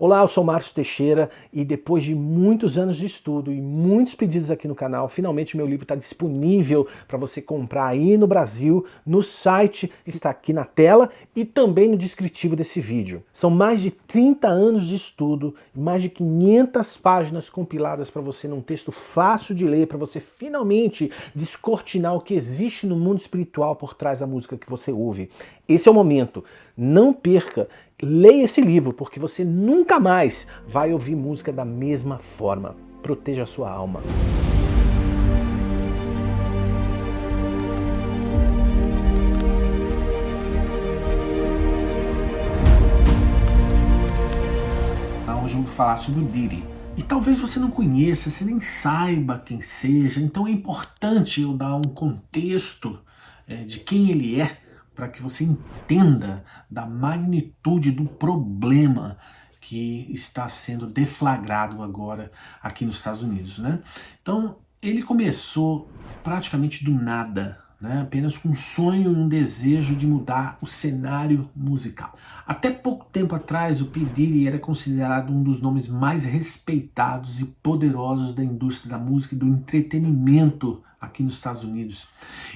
Olá, eu sou Márcio Teixeira e depois de muitos anos de estudo e muitos pedidos aqui no canal, finalmente meu livro está disponível para você comprar aí no Brasil, no site que está aqui na tela e também no descritivo desse vídeo. São mais de 30 anos de estudo, mais de 500 páginas compiladas para você num texto fácil de ler, para você finalmente descortinar o que existe no mundo espiritual por trás da música que você ouve. Esse é o momento. Não perca, leia esse livro, porque você nunca mais vai ouvir música da mesma forma. Proteja a sua alma. Hoje eu vou falar sobre o Diddy. E talvez você não conheça, você nem saiba quem seja, então é importante eu dar um contexto de quem ele é, para que você entenda da magnitude do problema que está sendo deflagrado agora aqui nos Estados Unidos, né? Então, ele começou praticamente do nada, né? Apenas com um sonho e um desejo de mudar o cenário musical. Até pouco tempo atrás, o P. Diddy era considerado um dos nomes mais respeitados e poderosos da indústria da música e do entretenimento aqui nos Estados Unidos.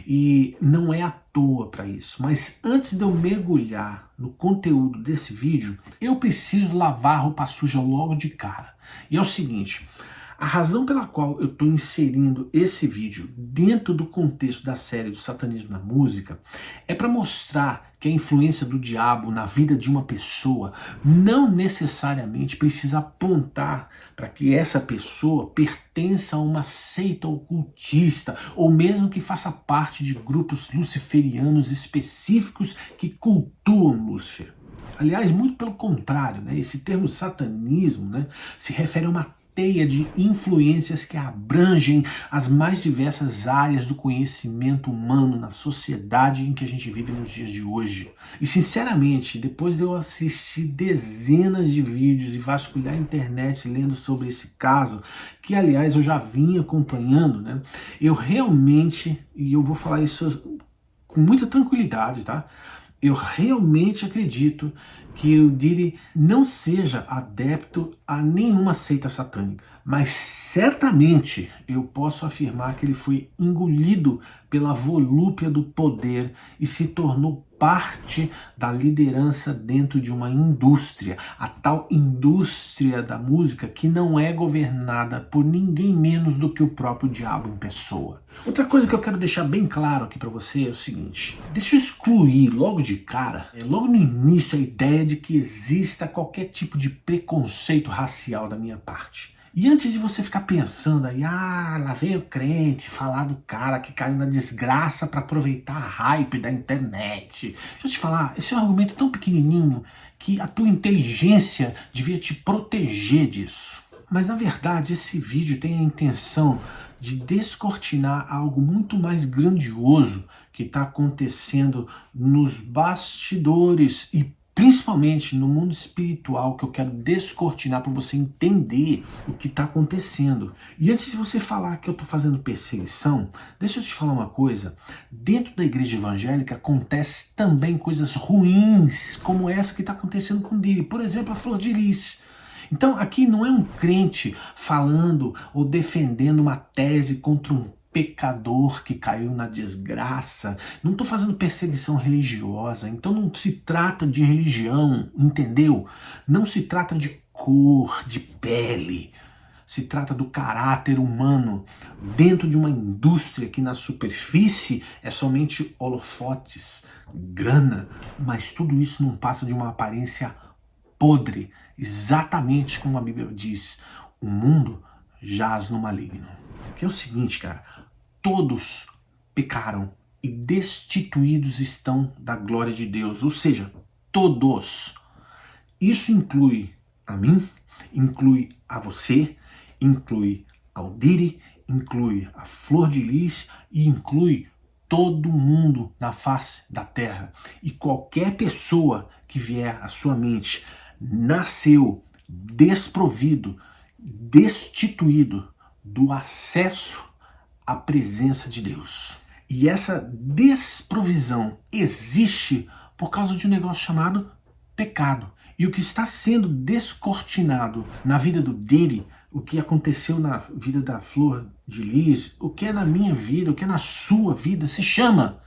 E não é à toa para isso. Mas antes de eu mergulhar no conteúdo desse vídeo, eu preciso lavar a roupa suja logo de cara. E é o seguinte: a razão pela qual eu estou inserindo esse vídeo dentro do contexto da série do satanismo na música é para mostrar que a influência do diabo na vida de uma pessoa não necessariamente precisa apontar para que essa pessoa pertença a uma seita ocultista ou mesmo que faça parte de grupos luciferianos específicos que cultuam Lúcifer. Aliás, muito pelo contrário, né? Esse termo satanismo, né, se refere a uma teia de influências que abrangem as mais diversas áreas do conhecimento humano na sociedade em que a gente vive nos dias de hoje. E sinceramente, depois de eu assistir dezenas de vídeos e vasculhar a internet lendo sobre esse caso, que aliás eu já vim acompanhando, né, eu realmente, e eu vou falar isso com muita tranquilidade, tá? Eu realmente acredito que o Diddy não seja adepto a nenhuma seita satânica, mas certamente eu posso afirmar que ele foi engolido pela volúpia do poder e se tornou parte da liderança dentro de uma indústria, a tal indústria da música que não é governada por ninguém menos do que o próprio diabo em pessoa. Outra coisa que eu quero deixar bem claro aqui para você é o seguinte: deixa eu excluir logo de cara, logo no início, a ideia de que exista qualquer tipo de preconceito racial da minha parte. E antes de você ficar pensando aí, lá veio o crente falar do cara que caiu na desgraça para aproveitar a hype da internet. Deixa eu te falar, esse é um argumento tão pequenininho que a tua inteligência devia te proteger disso. Mas na verdade esse vídeo tem a intenção de descortinar algo muito mais grandioso que está acontecendo nos bastidores e principalmente no mundo espiritual, que eu quero descortinar para você entender o que está acontecendo. E antes de você falar que eu estou fazendo perseguição, deixa eu te falar uma coisa. Dentro da igreja evangélica acontece também coisas ruins, como essa que está acontecendo com o Diddy. Por exemplo, a Flor de Lis. Então aqui não é um crente falando ou defendendo uma tese contra um pecador que caiu na desgraça. Não estou fazendo perseguição religiosa, então não se trata de religião, entendeu? Não se trata de cor, de pele. Se trata do caráter humano dentro de uma indústria que na superfície é somente holofotes, grana, mas tudo isso não passa de uma aparência podre, exatamente como a Bíblia diz: o mundo jaz no maligno. Que é o seguinte, cara: todos pecaram e destituídos estão da glória de Deus, ou seja, todos. Isso inclui a mim, inclui a você, inclui ao Diddy, inclui a Flor de Lis e inclui todo mundo na face da terra. E qualquer pessoa que vier à sua mente nasceu desprovido, destituído do acesso à presença de Deus. E essa desprovisão existe por causa de um negócio chamado pecado. E o que está sendo descortinado na vida do Diddy, o que aconteceu na vida da Flor de Lis, o que é na minha vida, o que é na sua vida, se chama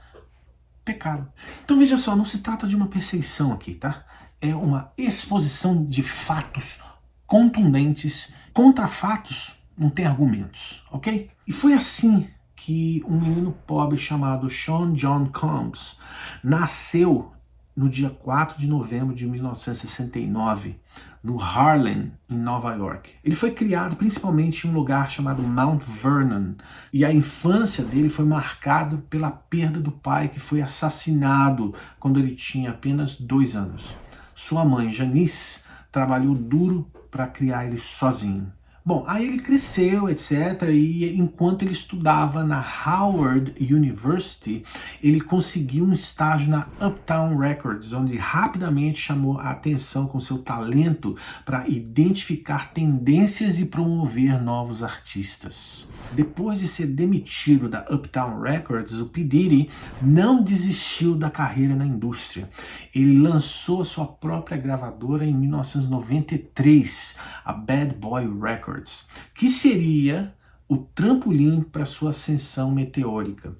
pecado. Então veja só, não se trata de uma perseguição aqui, tá? É uma exposição de fatos contundentes. Contra fatos não tem argumentos, ok? E foi assim que um menino pobre chamado Sean John Combs nasceu no dia 4 de novembro de 1969, no Harlem, em Nova York. Ele foi criado principalmente em um lugar chamado Mount Vernon, e a infância dele foi marcada pela perda do pai, que foi assassinado quando ele tinha apenas 2 anos. Sua mãe, Janice, trabalhou duro para criar ele sozinho. Bom, aí ele cresceu, etc. E enquanto ele estudava na Howard University, ele conseguiu um estágio na Uptown Records, onde rapidamente chamou a atenção com seu talento para identificar tendências e promover novos artistas. Depois de ser demitido da Uptown Records, o P. Diddy não desistiu da carreira na indústria. Ele lançou a sua própria gravadora em 1993, a Bad Boy Records, que seria o trampolim para sua ascensão meteórica.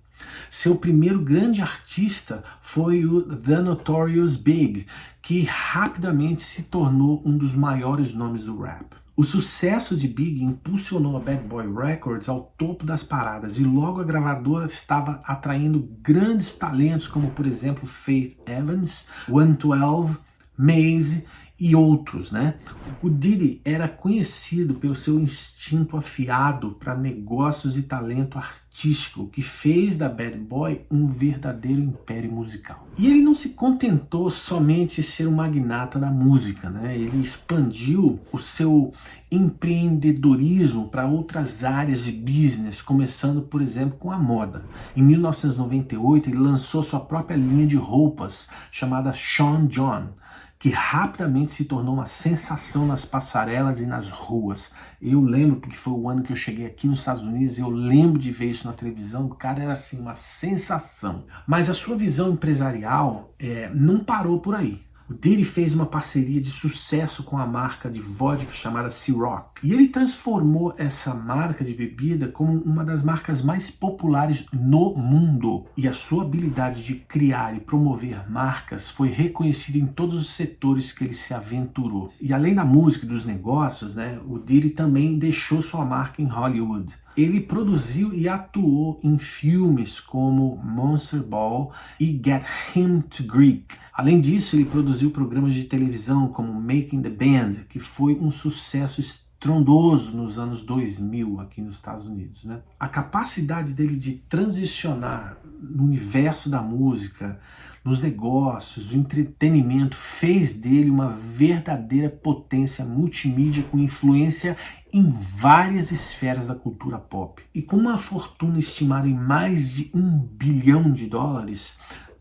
Seu primeiro grande artista foi o The Notorious Big, que rapidamente se tornou um dos maiores nomes do rap. O sucesso de Big impulsionou a Bad Boy Records ao topo das paradas e logo a gravadora estava atraindo grandes talentos como, por exemplo, Faith Evans, 112, Maze e outros, né? O Diddy era conhecido pelo seu instinto afiado para negócios e talento artístico, que fez da Bad Boy um verdadeiro império musical. E ele não se contentou somente em ser um magnata da música, né? Ele expandiu o seu empreendedorismo para outras áreas de business, começando, por exemplo, com a moda. Em 1998, ele lançou sua própria linha de roupas, chamada Sean John, que rapidamente se tornou uma sensação nas passarelas e nas ruas. Eu lembro, porque foi o ano que eu cheguei aqui nos Estados Unidos, eu lembro de ver isso na televisão, o cara era assim, uma sensação. Mas a sua visão empresarial não parou por aí. O Diddy fez uma parceria de sucesso com a marca de vodka chamada Ciroc. E ele transformou essa marca de bebida como uma das marcas mais populares no mundo. E a sua habilidade de criar e promover marcas foi reconhecida em todos os setores que ele se aventurou. E além da música e dos negócios, né, o Diddy também deixou sua marca em Hollywood. Ele produziu e atuou em filmes como Monster Ball e Get Him to Greek. Além disso, ele produziu programas de televisão como Making the Band, que foi um sucesso estrondoso nos anos 2000 aqui nos Estados Unidos, né? A capacidade dele de transicionar no universo da música, nos negócios, no entretenimento, fez dele uma verdadeira potência multimídia com influência em várias esferas da cultura pop. E com uma fortuna estimada em mais de $1 bilhão,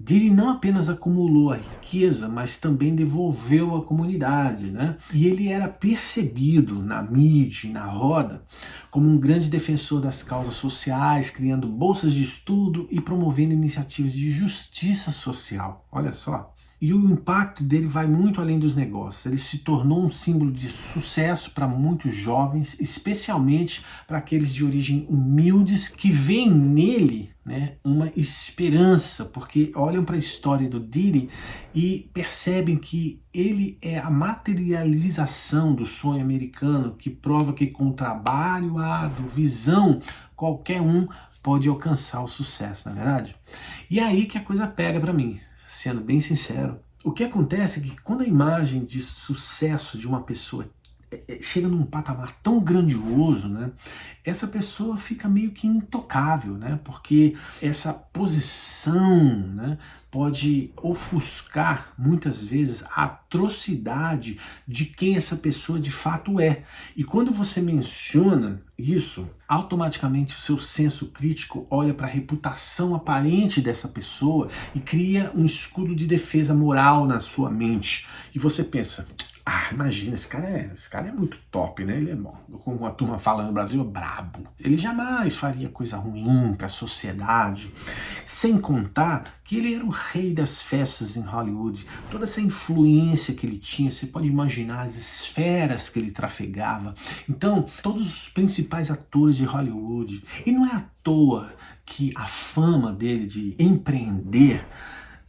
Diddy não apenas acumulou a riqueza, mas também devolveu à comunidade, né? E ele era percebido na mídia e na roda como um grande defensor das causas sociais, criando bolsas de estudo e promovendo iniciativas de justiça social. Olha só. E o impacto dele vai muito além dos negócios. Ele se tornou um símbolo de sucesso para muitos jovens, especialmente para aqueles de origem humildes que veem nele, né, uma esperança, porque olham para a história do Diddy e percebem que ele é a materialização do sonho americano, que prova que com trabalho árduo, visão, qualquer um pode alcançar o sucesso, não é verdade? E é aí que a coisa pega para mim, sendo bem sincero. O que acontece é que quando a imagem de sucesso de uma pessoa chega num patamar tão grandioso, né, essa pessoa fica meio que intocável, né, porque essa posição, né, pode ofuscar muitas vezes a atrocidade de quem essa pessoa de fato é. E quando você menciona isso, automaticamente o seu senso crítico olha para a reputação aparente dessa pessoa e cria um escudo de defesa moral na sua mente. E você pensa: Imagina, esse cara é muito top, né? Ele é bom. Como a turma fala no Brasil, é brabo. Ele jamais faria coisa ruim para a sociedade. Sem contar que ele era o rei das festas em Hollywood. Toda essa influência que ele tinha, você pode imaginar as esferas que ele trafegava. Então, todos os principais atores de Hollywood. E não é à toa que a fama dele de empreender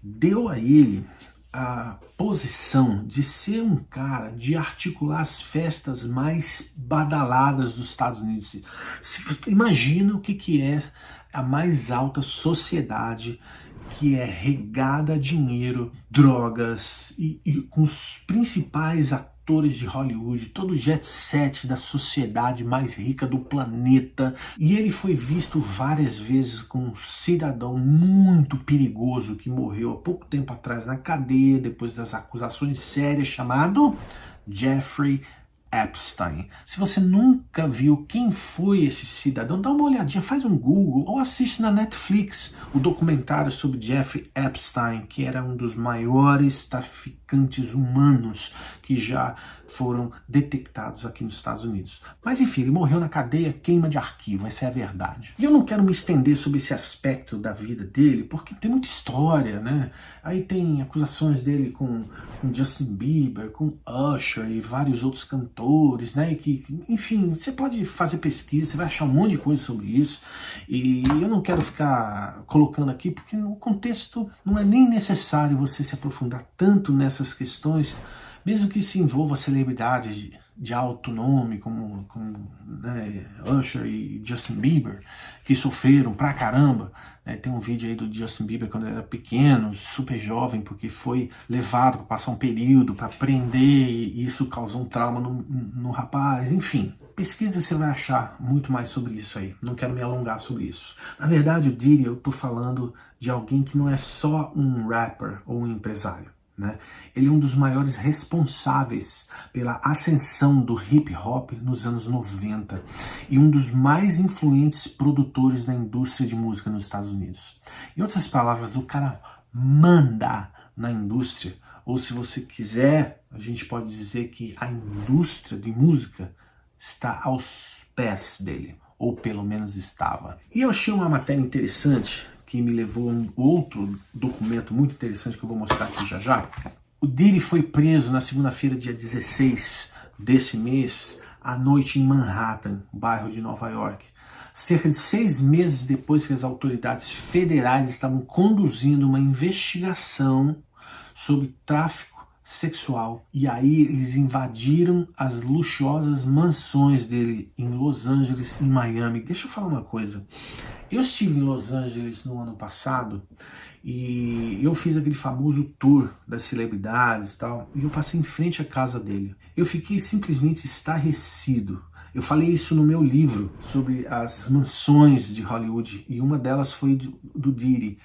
deu a ele a posição de ser um cara, de articular as festas mais badaladas dos Estados Unidos. Imagina o que é a mais alta sociedade, que é regada a dinheiro, drogas e com os principais atores de Hollywood, todo o jet set da sociedade mais rica do planeta. E ele foi visto várias vezes como um cidadão muito perigoso que morreu há pouco tempo atrás na cadeia depois das acusações sérias, chamado Jeffrey Epstein. Se você nunca viu quem foi esse cidadão, dá uma olhadinha, faz um Google ou assiste na Netflix o documentário sobre Jeffrey Epstein, que era um dos maiores traficantes humanos que já foram detectados aqui nos Estados Unidos. Mas enfim, ele morreu na cadeia, queima de arquivo, essa é a verdade. E eu não quero me estender sobre esse aspecto da vida dele, porque tem muita história, né? Aí tem acusações dele com Justin Bieber, com Usher e vários outros cantores, né? Enfim, você pode fazer pesquisa, você vai achar um monte de coisa sobre isso. E eu não quero ficar colocando aqui, porque no contexto não é nem necessário você se aprofundar tanto nessas questões, mesmo que se envolva celebridades de alto nome, como né, Usher e Justin Bieber, que sofreram pra caramba. Tem um vídeo aí do Justin Bieber quando ele era pequeno, super jovem, porque foi levado para passar um período, para aprender, e isso causou um trauma no rapaz. Enfim, pesquisa, você vai achar muito mais sobre isso aí. Não quero me alongar sobre isso. Na verdade, o Diddy, eu tô falando de alguém que não é só um rapper ou um empresário. Né? Ele é um dos maiores responsáveis pela ascensão do hip hop nos anos 90 e um dos mais influentes produtores da indústria de música nos Estados Unidos. Em outras palavras, o cara manda na indústria, ou se você quiser, a gente pode dizer que a indústria de música está aos pés dele, ou pelo menos estava. E eu achei uma matéria interessante que me levou a um outro documento muito interessante que eu vou mostrar aqui já já. O Diddy foi preso na segunda-feira, dia 16 desse mês, à noite em Manhattan, bairro de Nova York. Cerca de 6 meses depois que as autoridades federais estavam conduzindo uma investigação sobre tráfico sexual. E aí eles invadiram as luxuosas mansões dele em Los Angeles e Miami. Deixa eu falar uma coisa. Eu estive em Los Angeles no ano passado e eu fiz aquele famoso tour das celebridades e tal, e eu passei em frente à casa dele. Eu fiquei simplesmente estarrecido. Eu falei isso no meu livro sobre as mansões de Hollywood e uma delas foi do Diddy.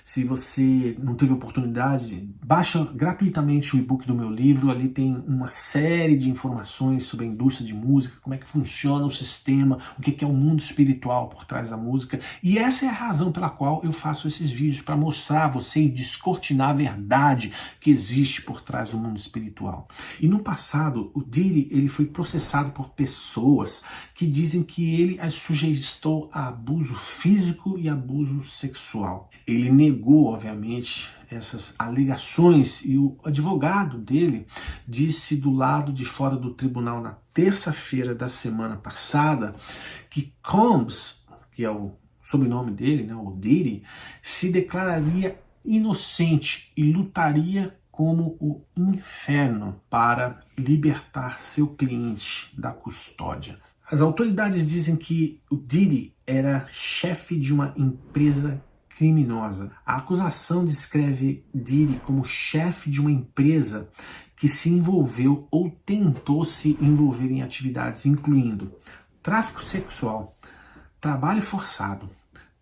Se você não teve oportunidade, baixa gratuitamente o e-book do meu livro. Ali tem uma série de informações sobre a indústria de música, como é que funciona o sistema, o que é o mundo espiritual por trás da música. E essa é a razão pela qual eu faço esses vídeos, para mostrar a você e descortinar a verdade que existe por trás do mundo espiritual. E no passado, o Diddy ele foi processado por pessoas que dizem que ele as sujeitou a abuso físico e abuso sexual. Ele negou, obviamente, essas alegações e o advogado dele disse do lado de fora do tribunal na terça-feira da semana passada que Combs, que é o sobrenome dele, né, o Diddy, se declararia inocente e lutaria como o inferno para libertar seu cliente da custódia. As autoridades dizem que o Diddy era chefe de uma empresa criminosa. A acusação descreve Diddy como chefe de uma empresa que se envolveu ou tentou se envolver em atividades incluindo tráfico sexual, trabalho forçado,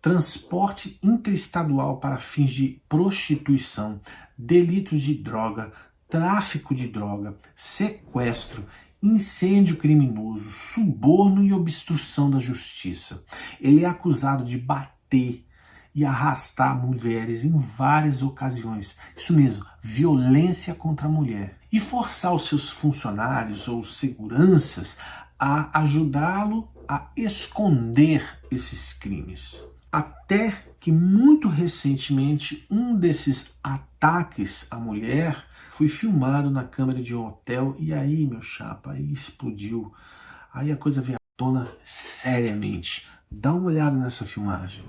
transporte interestadual para fins de prostituição, delitos de droga, tráfico de droga, sequestro, incêndio criminoso, suborno e obstrução da justiça. Ele é acusado de bater e arrastar mulheres em várias ocasiões. Isso mesmo, violência contra a mulher. e forçar os seus funcionários ou seguranças a ajudá-lo a esconder esses crimes. Até que muito recentemente um desses ataques à mulher foi filmado na câmera de um hotel e aí, meu chapa, aí explodiu. Aí a coisa veio à tona seriamente. Dá uma olhada nessa filmagem.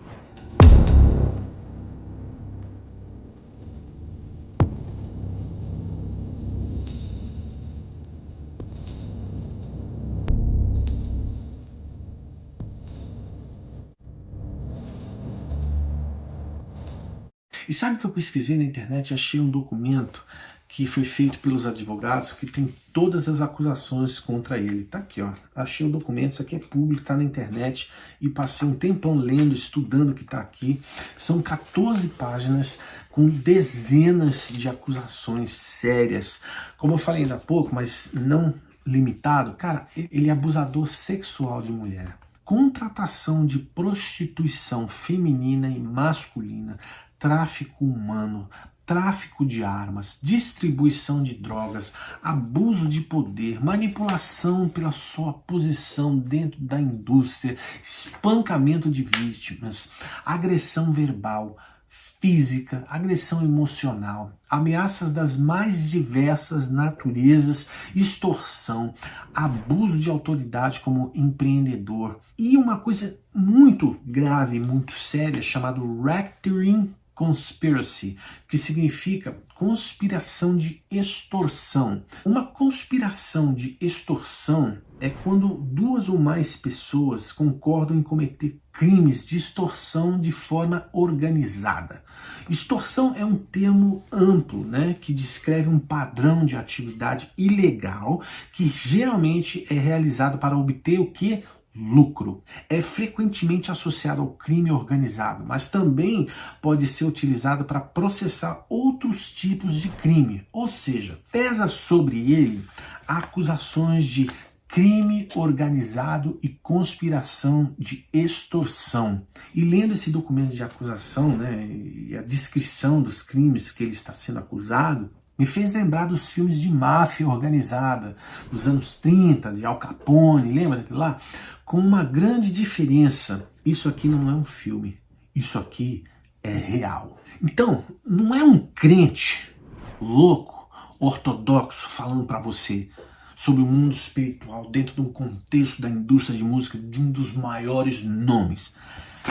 E sabe que eu pesquisei na internet e achei um documento que foi feito pelos advogados que tem todas as acusações contra ele. Tá aqui, ó. Achei o documento, isso aqui é público, tá na internet e passei um tempão lendo, estudando o que tá aqui. São 14 páginas com dezenas de acusações sérias. Como eu falei ainda há pouco, mas não limitado, cara, ele é abusador sexual de mulher. Contratação de prostituição feminina e masculina, tráfico humano, tráfico de armas, distribuição de drogas, abuso de poder, manipulação pela sua posição dentro da indústria, espancamento de vítimas, agressão verbal, física, agressão emocional, ameaças das mais diversas naturezas, extorsão, abuso de autoridade como empreendedor e uma coisa muito grave, muito séria, chamada racketeering conspiracy, que significa conspiração de extorsão. Uma conspiração de extorsão é quando duas ou mais pessoas concordam em cometer crimes de extorsão de forma organizada. Extorsão é um termo amplo, né, que descreve um padrão de atividade ilegal que geralmente é realizado para obter o que? Lucro. É frequentemente associado ao crime organizado, mas também pode ser utilizado para processar outros tipos de crime, ou seja, pesa sobre ele acusações de crime organizado e conspiração de extorsão. E lendo esse documento de acusação, né, e a descrição dos crimes que ele está sendo acusado, me fez lembrar dos filmes de máfia organizada dos anos 30, de Al Capone, lembra daquilo lá? Com uma grande diferença, isso aqui não é um filme, isso aqui é real. Então, não é um crente louco, ortodoxo, falando para você sobre o mundo espiritual dentro de um contexto da indústria de música de um dos maiores nomes.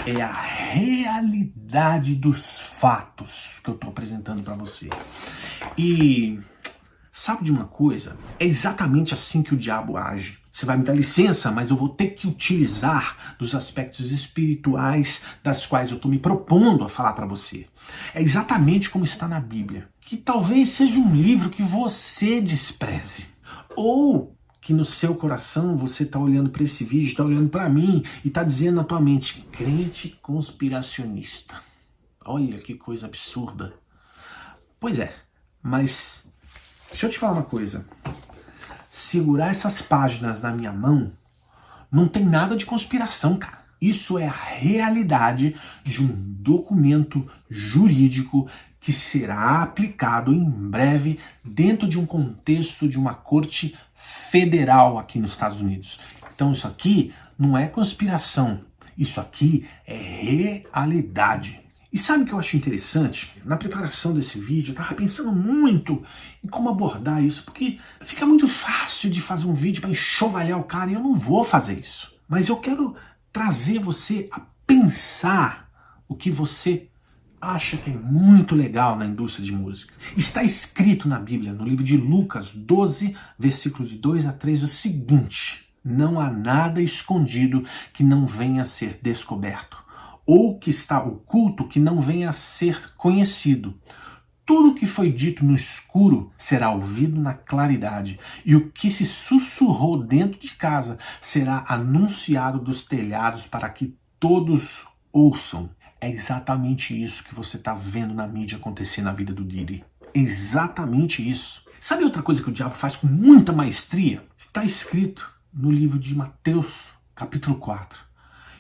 É a realidade dos fatos que eu estou apresentando para você. E sabe de uma coisa? É exatamente assim que o diabo age. Você vai me dar licença, mas eu vou ter que utilizar dos aspectos espirituais das quais eu estou me propondo a falar para você. É exatamente como está na Bíblia. Que talvez seja um livro que você despreze. Ou que no seu coração você está olhando para esse vídeo, está olhando para mim e está dizendo na tua mente, crente conspiracionista. Olha que coisa absurda. Pois é, mas deixa eu te falar uma coisa. Segurar essas páginas na minha mão não tem nada de conspiração, cara. Isso é a realidade de um documento jurídico que será aplicado em breve dentro de um contexto de uma corte federal aqui nos Estados Unidos. Então isso aqui não é conspiração, isso aqui é realidade. E sabe o que eu acho interessante? Na preparação desse vídeo, eu estava pensando muito em como abordar isso, porque fica muito fácil de fazer um vídeo para enxovalhar o cara e eu não vou fazer isso. Mas eu quero trazer você a pensar o que você acha que é muito legal na indústria de música. Está escrito na Bíblia, no livro de Lucas 12, versículos de 2 a 3, o seguinte: não há nada escondido que não venha a ser descoberto, ou que está oculto que não venha a ser conhecido. Tudo que foi dito no escuro será ouvido na claridade, e o que se sussurrou dentro de casa será anunciado dos telhados para que todos ouçam. É exatamente isso que você está vendo na mídia acontecer na vida do Diddy. Exatamente isso. Sabe outra coisa que o diabo faz com muita maestria? Está escrito no livro de Mateus, capítulo 4.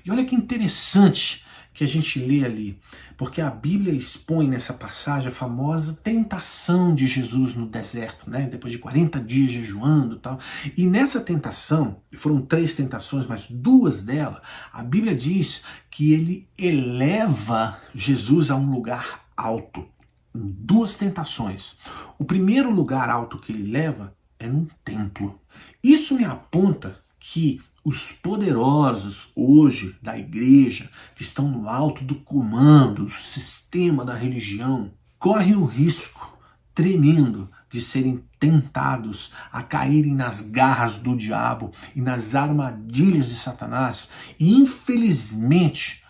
E olha que interessante que a gente lê ali? Porque a Bíblia expõe nessa passagem a famosa tentação de Jesus no deserto, né? Depois de 40 dias jejuando e tal. E nessa tentação, foram 3 tentações, mas 2 delas, a Bíblia diz que ele eleva Jesus a um lugar alto. Em 2 tentações. O primeiro lugar alto que ele leva é num templo. Isso me aponta que os poderosos hoje da igreja, que estão no alto do comando, do sistema da religião, correm o risco tremendo de serem tentados a caírem nas garras do diabo e nas armadilhas de Satanás. E infelizmente,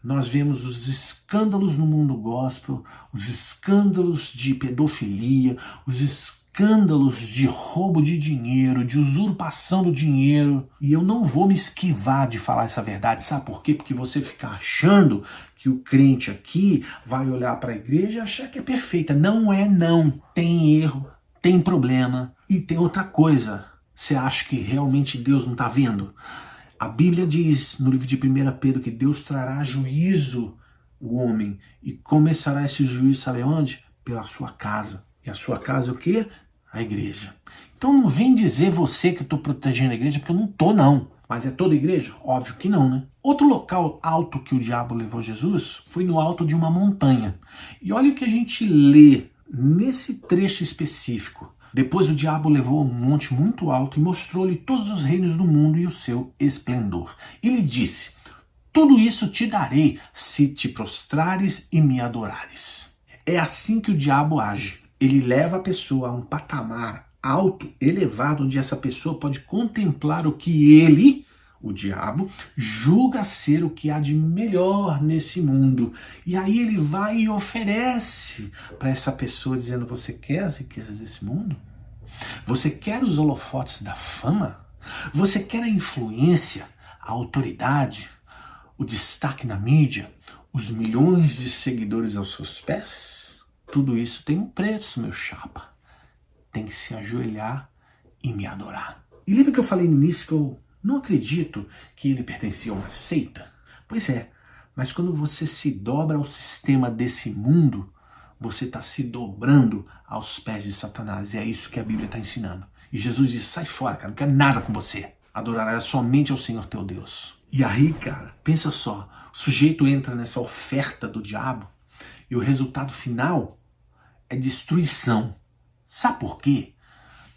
nós vemos os escândalos no mundo gospel, os escândalos de pedofilia, os escândalos de roubo de dinheiro, de usurpação do dinheiro. E eu não vou me esquivar de falar essa verdade, sabe por quê? Porque você fica achando que o crente aqui vai olhar para a igreja e achar que é perfeita. Não é não. Tem erro, tem problema e tem outra coisa. Você acha que realmente Deus não está vendo? A Bíblia diz no livro de 1 Pedro que Deus trará juízo o homem e começará esse juízo, sabe onde? Pela sua casa. E a sua casa é o quê? A igreja. Então não vem dizer você que eu estou protegendo a igreja, porque eu não estou não. Mas é toda a igreja? Óbvio que não, né? Outro local alto que o diabo levou Jesus foi no alto de uma montanha. E olha o que a gente lê nesse trecho específico. Depois o diabo levou um monte muito alto e mostrou-lhe todos os reinos do mundo e o seu esplendor. E lhe disse: tudo isso te darei se te prostrares e me adorares. É assim que o diabo age. Ele leva a pessoa a um patamar alto, elevado, onde essa pessoa pode contemplar o que ele, o diabo, julga ser o que há de melhor nesse mundo. E aí ele vai e oferece para essa pessoa, dizendo: você quer as riquezas desse mundo? Você quer os holofotes da fama? Você quer a influência, a autoridade, o destaque na mídia, os milhões de seguidores aos seus pés? Tudo isso tem um preço, meu chapa. Tem que se ajoelhar e me adorar. E lembra que eu falei no início que eu não acredito que ele pertencia a uma seita? Pois é, mas quando você se dobra ao sistema desse mundo, você está se dobrando aos pés de Satanás. E é isso que a Bíblia está ensinando. E Jesus diz: sai fora, cara, não quero nada com você. Adorarás somente ao Senhor teu Deus. E aí, cara, pensa só, o sujeito entra nessa oferta do diabo e o resultado final é destruição. Sabe por quê?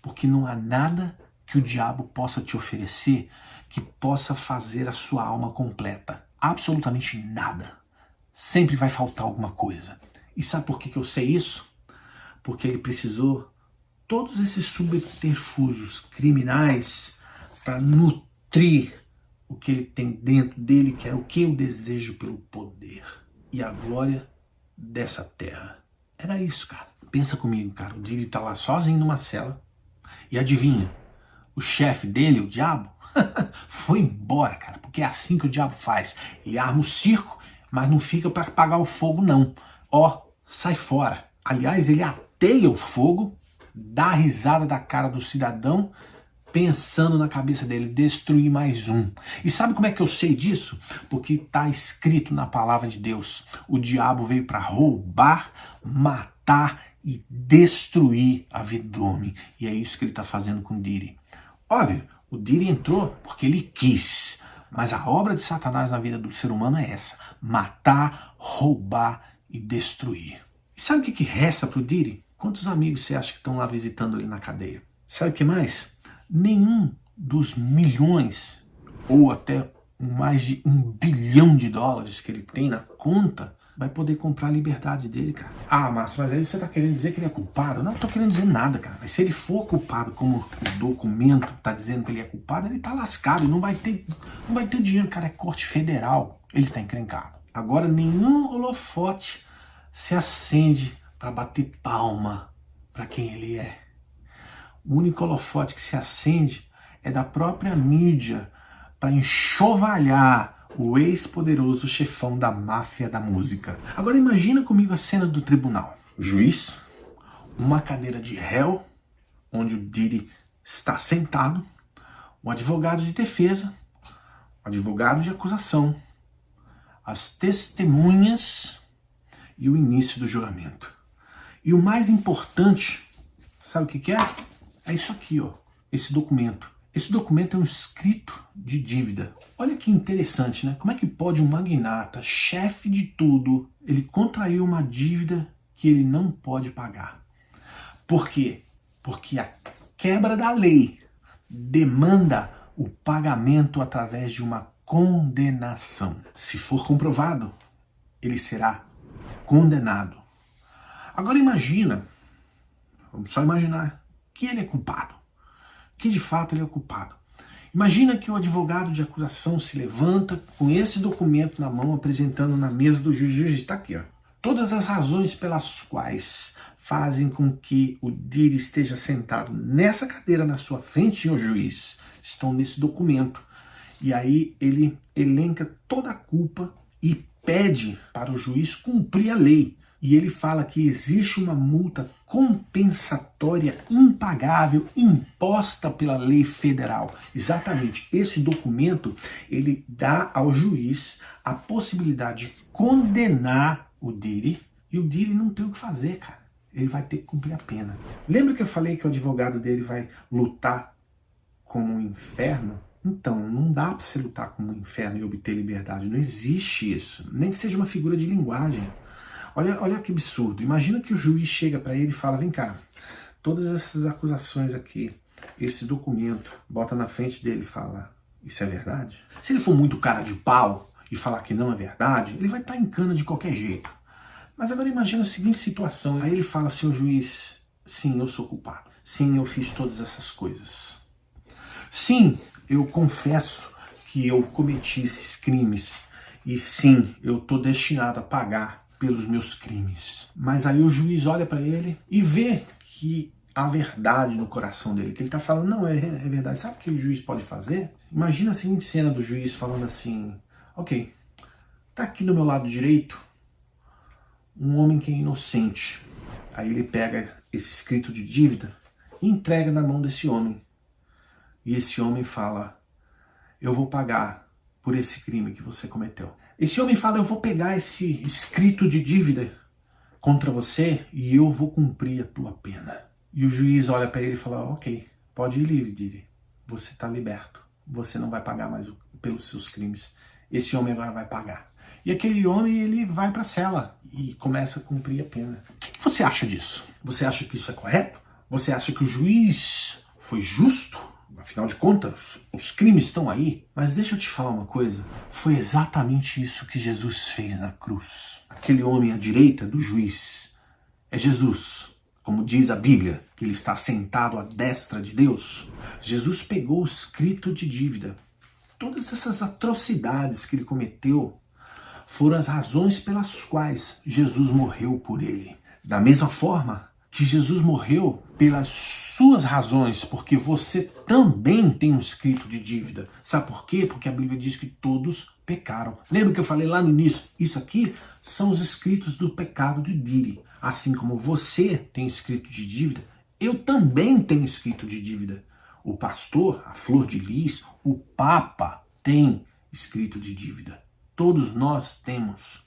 Porque não há nada que o diabo possa te oferecer que possa fazer a sua alma completa. Absolutamente nada. Sempre vai faltar alguma coisa. E sabe por que eu sei isso? Porque ele precisou todos esses subterfúgios criminais para nutrir o que ele tem dentro dele, que era o que? O desejo pelo poder e a glória dessa terra. Era isso, cara. Pensa comigo, cara. O Diri tá lá sozinho numa cela e adivinha? O chefe dele, o diabo, foi embora, cara. Porque é assim que o diabo faz. Ele arma o circo, mas não fica para apagar o fogo, não. Ó, sai fora. Aliás, ele ateia o fogo, dá a risada da cara do cidadão, pensando na cabeça dele, destruir mais um. E sabe como é que eu sei disso? Porque está escrito na palavra de Deus. O diabo veio para roubar, matar e destruir a vida do homem. E é isso que ele está fazendo com o Diri. Óbvio, o Diri entrou porque ele quis. Mas a obra de Satanás na vida do ser humano é essa: matar, roubar e destruir. E sabe o que resta para o Diri? Quantos amigos você acha que estão lá visitando ele na cadeia? Sabe o que mais? Nenhum dos milhões ou até mais de $1 bilhão que ele tem na conta vai poder comprar a liberdade dele, cara. Ah, Márcio, mas aí você tá querendo dizer que ele é culpado? Não tô querendo dizer nada, cara. Mas se ele for culpado, como o documento tá dizendo que ele é culpado, ele tá lascado, não vai ter dinheiro, cara. É corte federal, ele tá encrencado. Agora, nenhum holofote se acende para bater palma para quem ele é. O único holofote que se acende é da própria mídia para enxovalhar o ex-poderoso chefão da máfia da música. Agora imagina comigo a cena do tribunal. O juiz, uma cadeira de réu, onde o Diri está sentado, um advogado de defesa, um advogado de acusação, as testemunhas e o início do julgamento. E o mais importante, sabe o que é? É isso aqui, ó, esse documento. Esse documento é um escrito de dívida. Olha que interessante, né? Como é que pode um magnata, chefe de tudo, ele contrair uma dívida que ele não pode pagar? Por quê? Porque a quebra da lei demanda o pagamento através de uma condenação. Se for comprovado, ele será condenado. Agora imagina, vamos só imaginar, que ele é culpado. Que de fato ele é culpado. Imagina que o advogado de acusação se levanta com esse documento na mão, apresentando na mesa do juiz. O juiz está aqui, ó. Todas as razões pelas quais fazem com que o Diri esteja sentado nessa cadeira na sua frente, senhor juiz, estão nesse documento. E aí ele elenca toda a culpa e pede para o juiz cumprir a lei. E ele fala que existe uma multa compensatória impagável imposta pela lei federal. Exatamente, esse documento ele dá ao juiz a possibilidade de condenar o Diri, e o Diri não tem o que fazer, cara. Ele vai ter que cumprir a pena. Lembra que eu falei que o advogado dele vai lutar como um inferno? Então, não dá para você lutar como um inferno e obter liberdade. Não existe isso. Nem que seja uma figura de linguagem. Olha que absurdo. Imagina que o juiz chega para ele e fala, vem cá, todas essas acusações aqui, esse documento, bota na frente dele e fala, isso é verdade? Se ele for muito cara de pau e falar que não é verdade, ele vai estar em cana de qualquer jeito. Mas agora imagina a seguinte situação. Aí ele fala, senhor juiz, sim, eu sou culpado. Sim, eu fiz todas essas coisas. Sim, eu confesso que eu cometi esses crimes. E sim, eu estou destinado a pagar pelos meus crimes. Mas aí o juiz olha para ele e vê que há verdade no coração dele. Que ele está falando, não, é verdade. Sabe o que o juiz pode fazer? Imagina a seguinte cena do juiz falando assim, ok, tá aqui do meu lado direito um homem que é inocente. Aí ele pega esse escrito de dívida e entrega na mão desse homem. E esse homem fala, eu vou pagar por esse crime que você cometeu. Esse homem fala, eu vou pegar esse escrito de dívida contra você e eu vou cumprir a tua pena. E o juiz olha para ele e fala, ok, pode ir livre, Diri. Você está liberto. Você não vai pagar mais pelos seus crimes. Esse homem vai pagar. E aquele homem, ele vai para a cela e começa a cumprir a pena. O que você acha disso? Você acha que isso é correto? Você acha que o juiz foi justo? Afinal de contas, os crimes estão aí. Mas deixa eu te falar uma coisa. Foi exatamente isso que Jesus fez na cruz. Aquele homem à direita do juiz é Jesus. Como diz a Bíblia, que ele está sentado à destra de Deus. Jesus pegou o escrito de dívida. Todas essas atrocidades que ele cometeu foram as razões pelas quais Jesus morreu por ele. Da mesma forma que Jesus morreu pelas suas razões, porque você também tem um escrito de dívida. Sabe por quê? Porque a Bíblia diz que todos pecaram. Lembra que eu falei lá no início? Isso aqui são os escritos do pecado de Diri. Assim como você tem escrito de dívida, eu também tenho escrito de dívida. O pastor, a flor de lis, o papa tem escrito de dívida. Todos nós temos.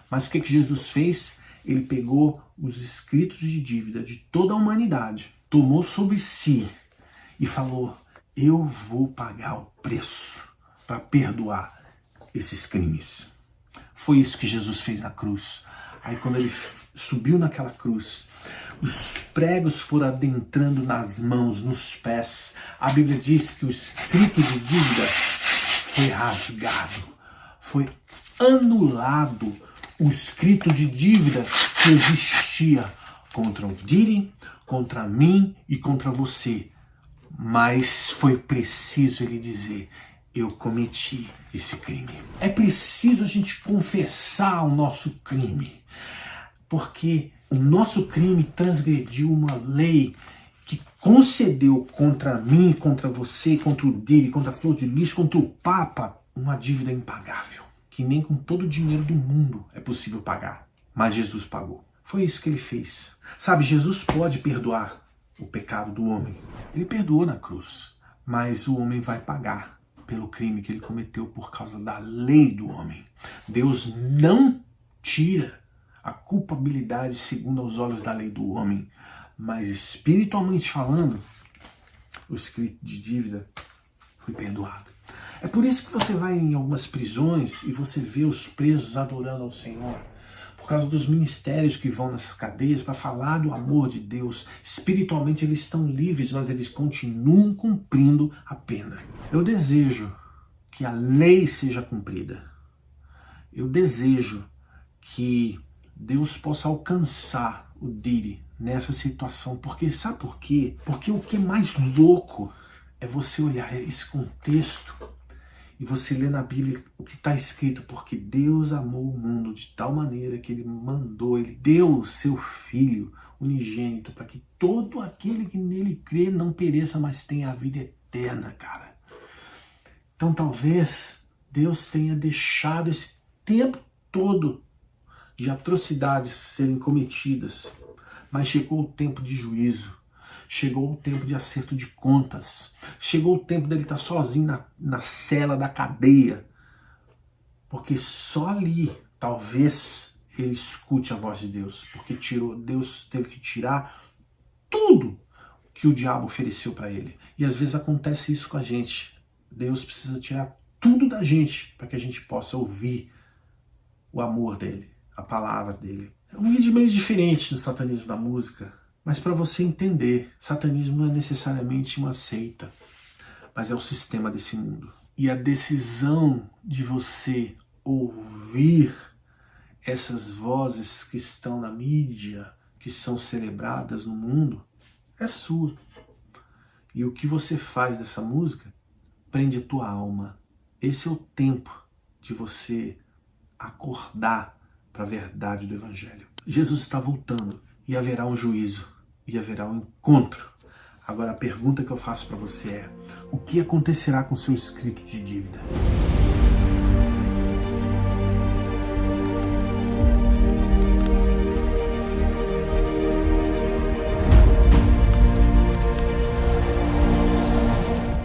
Mas o que Jesus fez? Ele pegou os escritos de dívida de toda a humanidade, tomou sobre si e falou, eu vou pagar o preço para perdoar esses crimes. Foi isso que Jesus fez na cruz. Aí quando ele subiu naquela cruz, os pregos foram adentrando nas mãos, nos pés. A Bíblia diz que o escrito de dívida foi rasgado. Foi anulado o escrito de dívida que existia contra o Diri, contra mim e contra você. Mas foi preciso ele dizer, eu cometi esse crime. É preciso a gente confessar o nosso crime, porque o nosso crime transgrediu uma lei que concedeu contra mim, contra você, contra o Diri, contra a flor de lis, contra o Papa, uma dívida impagável, que nem com todo o dinheiro do mundo é possível pagar. Mas Jesus pagou. Foi isso que ele fez. Sabe, Jesus pode perdoar o pecado do homem. Ele perdoou na cruz, mas o homem vai pagar pelo crime que ele cometeu por causa da lei do homem. Deus não tira a culpabilidade segundo aos olhos da lei do homem, mas espiritualmente falando, o escrito de dívida foi perdoado. É por isso que você vai em algumas prisões e você vê os presos adorando ao Senhor, por causa dos ministérios que vão nessas cadeias para falar do amor de Deus. Espiritualmente eles estão livres, mas eles continuam cumprindo a pena. Eu desejo que a lei seja cumprida. Eu desejo que Deus possa alcançar o Diri nessa situação. Porque sabe por quê? Porque o que é mais louco é você olhar esse contexto e você ler na Bíblia o que está escrito, porque Deus amou o mundo de tal maneira que Ele mandou, Ele deu o seu Filho unigênito para que todo aquele que nele crê não pereça, mas tenha a vida eterna, cara. Então talvez Deus tenha deixado esse tempo todo de atrocidades serem cometidas, mas chegou o tempo de juízo. Chegou o tempo de acerto de contas. Chegou o tempo dele estar sozinho na cela da cadeia. Porque só ali, talvez, ele escute a voz de Deus. Porque Deus teve que tirar tudo que o diabo ofereceu para ele. E às vezes acontece isso com a gente. Deus precisa tirar tudo da gente para que a gente possa ouvir o amor dele, a palavra dele. É um vídeo meio diferente do satanismo da música. Mas para você entender, satanismo não é necessariamente uma seita, mas é o sistema desse mundo. E a decisão de você ouvir essas vozes que estão na mídia, que são celebradas no mundo, é sua. E o que você faz dessa música prende a tua alma. Esse é o tempo de você acordar para a verdade do Evangelho. Jesus está voltando e haverá um juízo. E haverá um encontro. Agora a pergunta que eu faço para você é: o que acontecerá com seu escrito de dívida?